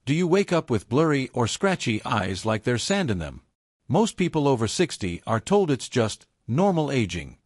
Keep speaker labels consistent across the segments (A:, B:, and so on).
A: Do you wake up with blurry or scratchy eyes like there's sand in them? Most people over 60 are told it's just normal aging.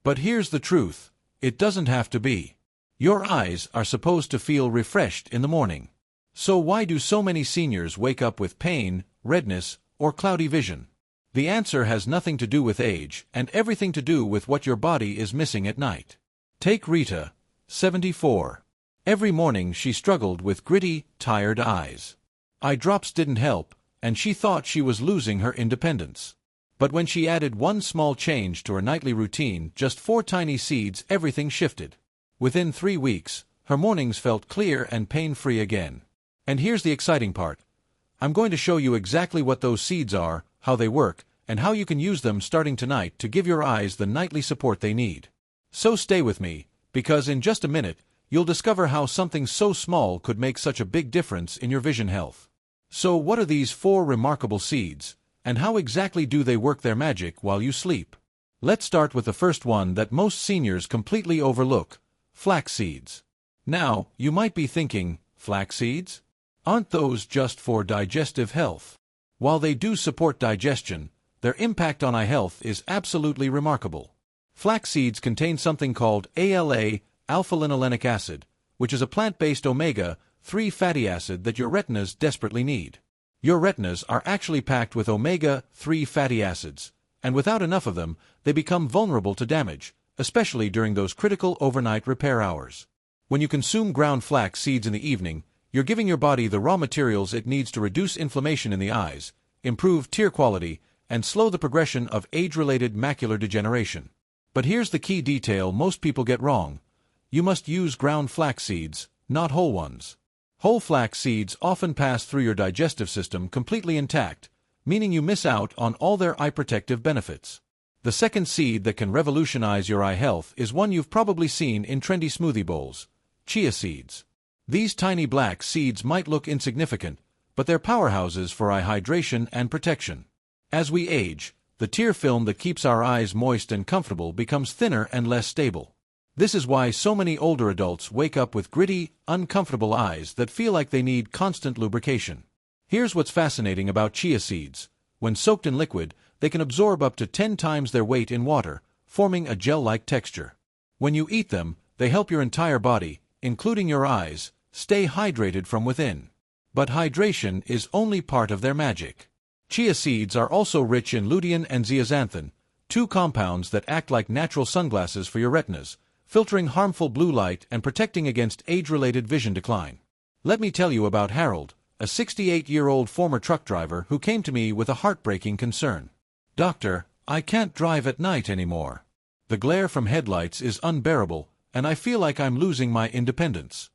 A: But here's the truth. It doesn't have to be. Your eyes are supposed to feel refreshed in the morning. So why do so many seniors wake up with pain, redness, or cloudy vision? The answer has nothing to do with age and everything to do with what your body is missing at night. Take Rita, 74. Every morning she struggled with gritty, tired eyes. Eye drops didn't help, and she thought she was losing her independence. But when she added one small change to her nightly routine, just 4 tiny seeds, everything shifted. Within 3 weeks, her mornings felt clear and pain-free again. And here's the exciting part. I'm going to show you exactly what those seeds are, how they work, and how you can use them starting tonight to give your eyes the nightly support they need. So stay with me, because in just a minute, you'll discover how something so small could make such a big difference in your vision health. So what are these 4 remarkable seeds, and how exactly do they work their magic while you sleep? Let's start with the first one that most seniors completely overlook: flax seeds. Now, you might be thinking, flax seeds? Aren't those just for digestive health? While they do support digestion, their impact on eye health is absolutely remarkable. Flax seeds contain something called ALA, alpha-linolenic acid, which is a plant-based omega-3 fatty acid that your retinas desperately need. Your retinas are actually packed with omega-3 fatty acids, and without enough of them, they become vulnerable to damage, especially during those critical overnight repair hours. When you consume ground flax seeds in the evening, you're giving your body the raw materials it needs to reduce inflammation in the eyes, improve tear quality, and slow the progression of age-related macular degeneration. But here's the key detail most people get wrong. You must use ground flax seeds, not whole ones. Whole flax seeds often pass through your digestive system completely intact, meaning you miss out on all their eye protective benefits. The second seed that can revolutionize your eye health is one you've probably seen in trendy smoothie bowls: chia seeds. These tiny black seeds might look insignificant, but they're powerhouses for eye hydration and protection. As we age, the tear film that keeps our eyes moist and comfortable becomes thinner and less stable. This is why so many older adults wake up with gritty, uncomfortable eyes that feel like they need constant lubrication. Here's what's fascinating about chia seeds. When soaked in liquid, they can absorb up to 10 times their weight in water, forming a gel-like texture. When you eat them, they help your entire body, including your eyes, stay hydrated from within. But hydration is only part of their magic. Chia seeds are also rich in lutein and zeaxanthin, 2 compounds that act like natural sunglasses for your retinas, filtering harmful blue light and protecting against age-related vision decline. Let me tell you about Harold, a 68-year-old former truck driver who came to me with a heartbreaking concern. "Doctor, I can't drive at night anymore. The glare from headlights is unbearable, and I feel like I'm losing my independence."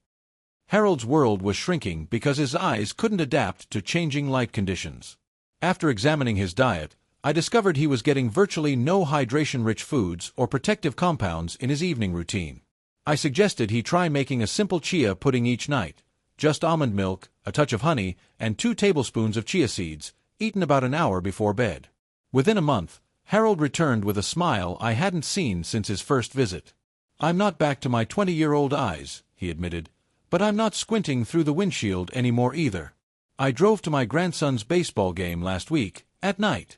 A: Harold's world was shrinking because his eyes couldn't adapt to changing light conditions. After examining his diet, I discovered he was getting virtually no hydration-rich foods or protective compounds in his evening routine. I suggested he try making a simple chia pudding each night: just almond milk, a touch of honey, and 2 tablespoons of chia seeds, eaten about an hour before bed. Within a month, Harold returned with a smile I hadn't seen since his first visit. "I'm not back to my 20-year-old eyes," he admitted, "but I'm not squinting through the windshield anymore either. I drove to my grandson's baseball game last week, at night."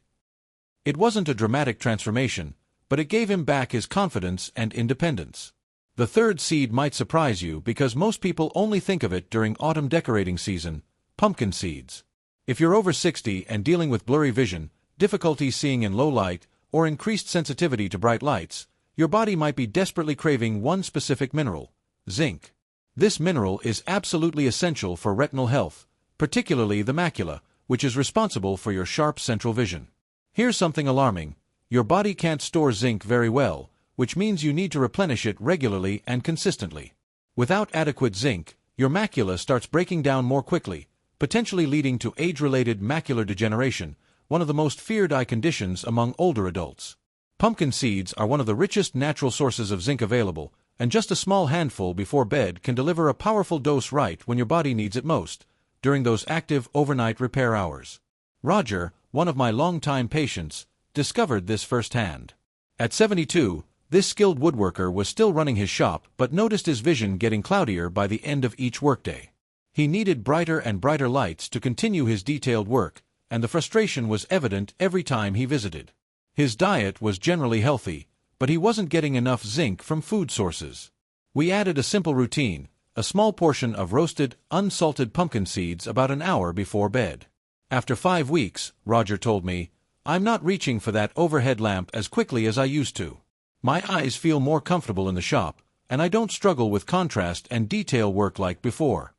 A: It wasn't a dramatic transformation, but it gave him back his confidence and independence. The third seed might surprise you because most people only think of it during autumn decorating season: pumpkin seeds. If you're over 60 and dealing with blurry vision, difficulty seeing in low light, or increased sensitivity to bright lights, your body might be desperately craving one specific mineral: zinc. This mineral is absolutely essential for retinal health, particularly the macula, which is responsible for your sharp central vision. Here's something alarming: your body can't store zinc very well, which means you need to replenish it regularly and consistently. Without adequate zinc, your macula starts breaking down more quickly, potentially leading to age-related macular degeneration, one of the most feared eye conditions among older adults. Pumpkin seeds are one of the richest natural sources of zinc available, and just a small handful before bed can deliver a powerful dose right when your body needs it most, during those active overnight repair hours. Roger, one of my longtime patients, discovered this firsthand. At 72, this skilled woodworker was still running his shop but noticed his vision getting cloudier by the end of each workday. He needed brighter and brighter lights to continue his detailed work, and the frustration was evident every time he visited. His diet was generally healthy, but he wasn't getting enough zinc from food sources. We added a simple routine, a small portion of roasted, unsalted pumpkin seeds about an hour before bed. After 5 weeks, Roger told me, I'm not reaching for that overhead lamp as quickly as I used to. My eyes feel more comfortable in the shop, and I don't struggle with contrast and detail work like before.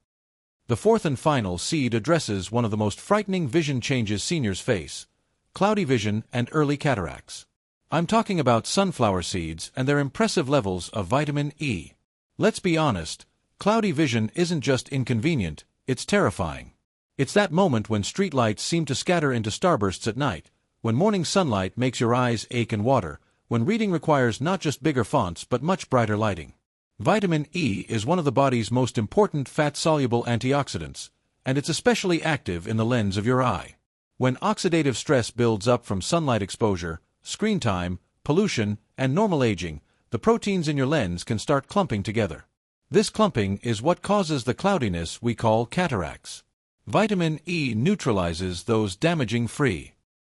A: The fourth and final seed addresses one of the most frightening vision changes seniors face: cloudy vision and early cataracts. I'm talking about sunflower seeds and their impressive levels of vitamin E. Let's be honest, cloudy vision isn't just inconvenient, it's terrifying. It's that moment when streetlights seem to scatter into starbursts at night, when morning sunlight makes your eyes ache and water, when reading requires not just bigger fonts but much brighter lighting. Vitamin E is one of the body's most important fat-soluble antioxidants, and it's especially active in the lens of your eye. When oxidative stress builds up from sunlight exposure, screen time, pollution, and normal aging, the proteins in your lens can start clumping together. This clumping is what causes the cloudiness we call cataracts. Vitamin E neutralizes those damaging free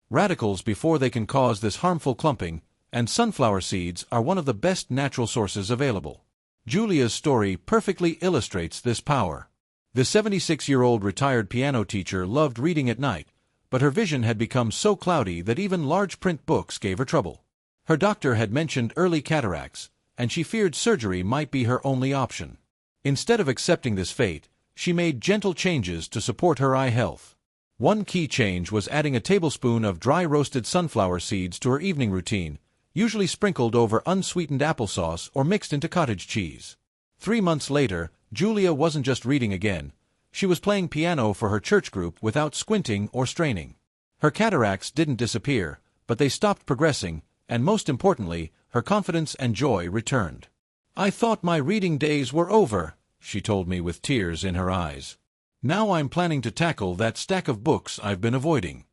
A: radicals before they can cause this harmful clumping, and sunflower seeds are one of the best natural sources available. Julia's story perfectly illustrates this power. The 76-year-old retired piano teacher loved reading at night, but her vision had become so cloudy that even large print books gave her trouble. Her doctor had mentioned early cataracts, and she feared surgery might be her only option. Instead of accepting this fate, she made gentle changes to support her eye health. One key change was adding a tablespoon of dry roasted sunflower seeds to her evening routine, usually sprinkled over unsweetened applesauce or mixed into cottage cheese. 3 months later, Julia wasn't just reading again. She was playing piano for her church group without squinting or straining. Her cataracts didn't disappear, but they stopped progressing, and most importantly, her confidence and joy returned. I thought my reading days were over, she told me with tears in her eyes. Now I'm planning to tackle that stack of books I've been avoiding.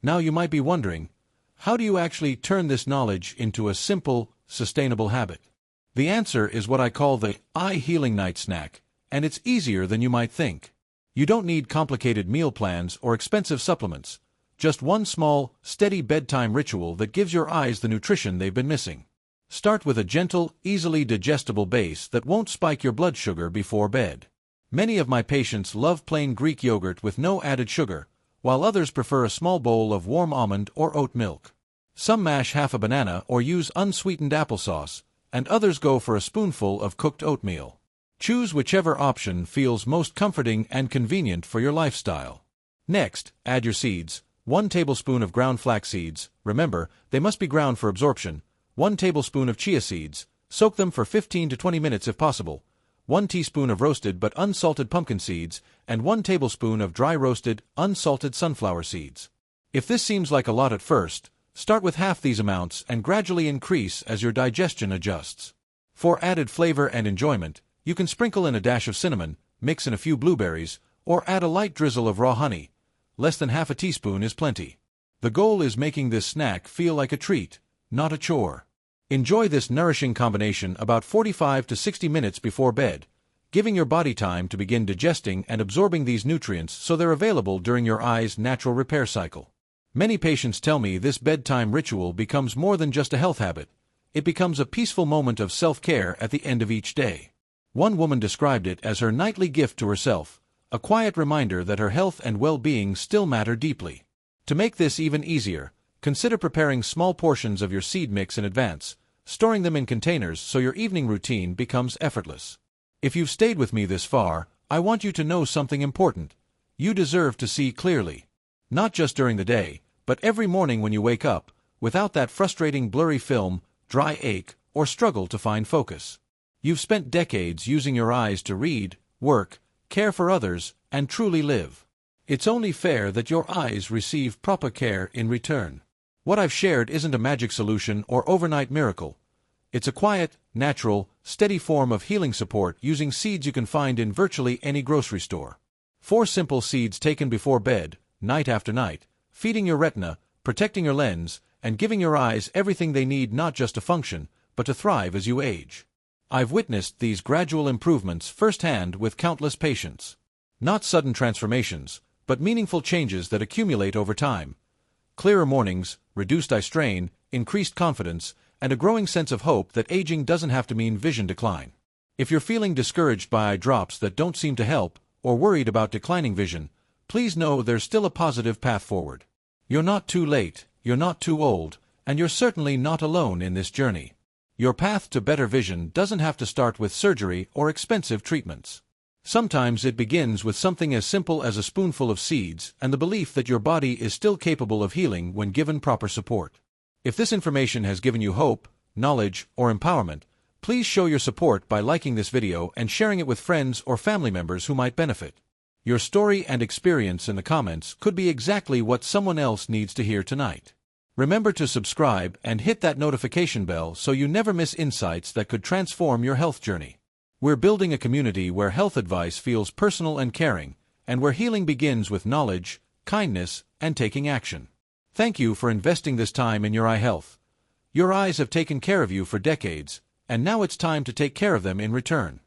A: Now you might be wondering, how do you actually turn this knowledge into a simple, sustainable habit? The answer is what I call the eye healing night snack, and it's easier than you might think. You don't need complicated meal plans or expensive supplements, just one small, steady bedtime ritual that gives your eyes the nutrition they've been missing. Start with a gentle, easily digestible base that won't spike your blood sugar before bed. Many of my patients love plain Greek yogurt with no added sugar, while others prefer a small bowl of warm almond or oat milk. Some mash half a banana or use unsweetened applesauce, and others go for a spoonful of cooked oatmeal. Choose whichever option feels most comforting and convenient for your lifestyle. Next, add your seeds: 1 tablespoon of ground flax seeds, remember, they must be ground for absorption, 1 tablespoon of chia seeds, soak them for 15 to 20 minutes if possible, 1 teaspoon of roasted but unsalted pumpkin seeds, and 1 tablespoon of dry roasted, unsalted sunflower seeds. If this seems like a lot at first, start with half these amounts and gradually increase as your digestion adjusts. For added flavor and enjoyment, you can sprinkle in a dash of cinnamon, mix in a few blueberries, or add a light drizzle of raw honey. Less than half a teaspoon is plenty. The goal is making this snack feel like a treat, not a chore. Enjoy this nourishing combination about 45 to 60 minutes before bed, giving your body time to begin digesting and absorbing these nutrients so they're available during your eye's natural repair cycle. Many patients tell me this bedtime ritual becomes more than just a health habit. It becomes a peaceful moment of self-care at the end of each day. One woman described it as her nightly gift to herself, a quiet reminder that her health and well-being still matter deeply. To make this even easier, consider preparing small portions of your seed mix in advance, storing them in containers so your evening routine becomes effortless. If you've stayed with me this far, I want you to know something important. You deserve to see clearly. Not just during the day, but every morning when you wake up, without that frustrating blurry film, dry ache, or struggle to find focus. You've spent decades using your eyes to read, work, care for others, and truly live. It's only fair that your eyes receive proper care in return. What I've shared isn't a magic solution or overnight miracle. It's a quiet, natural, steady form of healing support using seeds you can find in virtually any grocery store. 4 simple seeds taken before bed, night after night, feeding your retina, protecting your lens, and giving your eyes everything they need not just to function, but to thrive as you age. I've witnessed these gradual improvements firsthand with countless patients. Not sudden transformations, but meaningful changes that accumulate over time. Clearer mornings, reduced eye strain, increased confidence, and a growing sense of hope that aging doesn't have to mean vision decline. If you're feeling discouraged by eye drops that don't seem to help, or worried about declining vision, please know there's still a positive path forward. You're not too late, you're not too old, and you're certainly not alone in this journey. Your path to better vision doesn't have to start with surgery or expensive treatments. Sometimes it begins with something as simple as a spoonful of seeds and the belief that your body is still capable of healing when given proper support. If this information has given you hope, knowledge, or empowerment, please show your support by liking this video and sharing it with friends or family members who might benefit. Your story and experience in the comments could be exactly what someone else needs to hear tonight. Remember to subscribe and hit that notification bell so you never miss insights that could transform your health journey. We're building a community where health advice feels personal and caring, and where healing begins with knowledge, kindness, and taking action. Thank you for investing this time in your eye health. Your eyes have taken care of you for decades, and now it's time to take care of them in return.